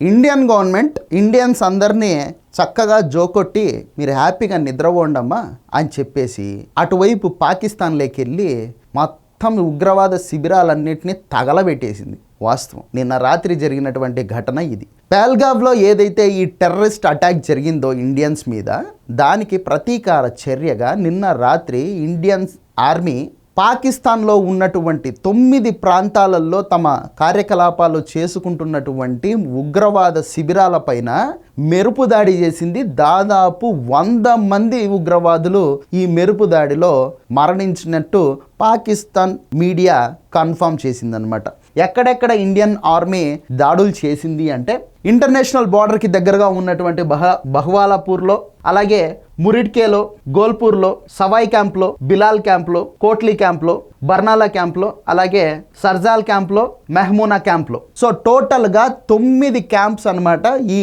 Indian government Indians అందరినీ చక్కగా జోకొట్టి మీరు హ్యాపీగా నిద్రపోండమ్మా అని చెప్పేసి అటువైపు పాకిస్తాన్లోకి వెళ్ళి మొత్తం ఉగ్రవాద శిబిరాలన్నింటినీ తగలబెట్టేసింది. వాస్తవం నిన్న రాత్రి జరిగినటువంటి ఘటన ఇది. పహల్గామ్లో ఏదైతే ఈ టెర్రరిస్ట్ అటాక్ జరిగిందో ఇండియన్స్ మీద, దానికి ప్రతీకార చర్యగా నిన్న రాత్రి ఇండియన్స్ ఆర్మీ పాకిస్తాన్లో ఉన్నటువంటి 9 ప్రాంతాలలో తమ కార్యకలాపాలు చేసుకుంటున్నటువంటి ఉగ్రవాద శిబిరాలపైన మెరుపు దాడి చేసింది. దాదాపు 100 మంది ఉగ్రవాదులు ఈ మెరుపు దాడిలో మరణించినట్టు పాకిస్తాన్ మీడియా కన్ఫర్మ్ చేసిందనమాట. ఎక్కడెక్కడ ఇండియన్ ఆర్మీ దాడులు చేసింది అంటే ఇంటర్నేషనల్ బార్డర్కి దగ్గరగా ఉన్నటువంటి బహ్వాలాపూర్లో, అలాగే మురిడ్కేలో, గోల్పూర్లో, సవాయ్ క్యాంప్లో, బిలాల్ క్యాంప్లో, కోట్లీ క్యాంప్లో, బర్నాలా క్యాంప్లో, అలాగే సర్జాల్ క్యాంప్లో, మెహమూనా క్యాంప్లో. సో టోటల్గా 9 క్యాంప్స్ అనమాట ఈ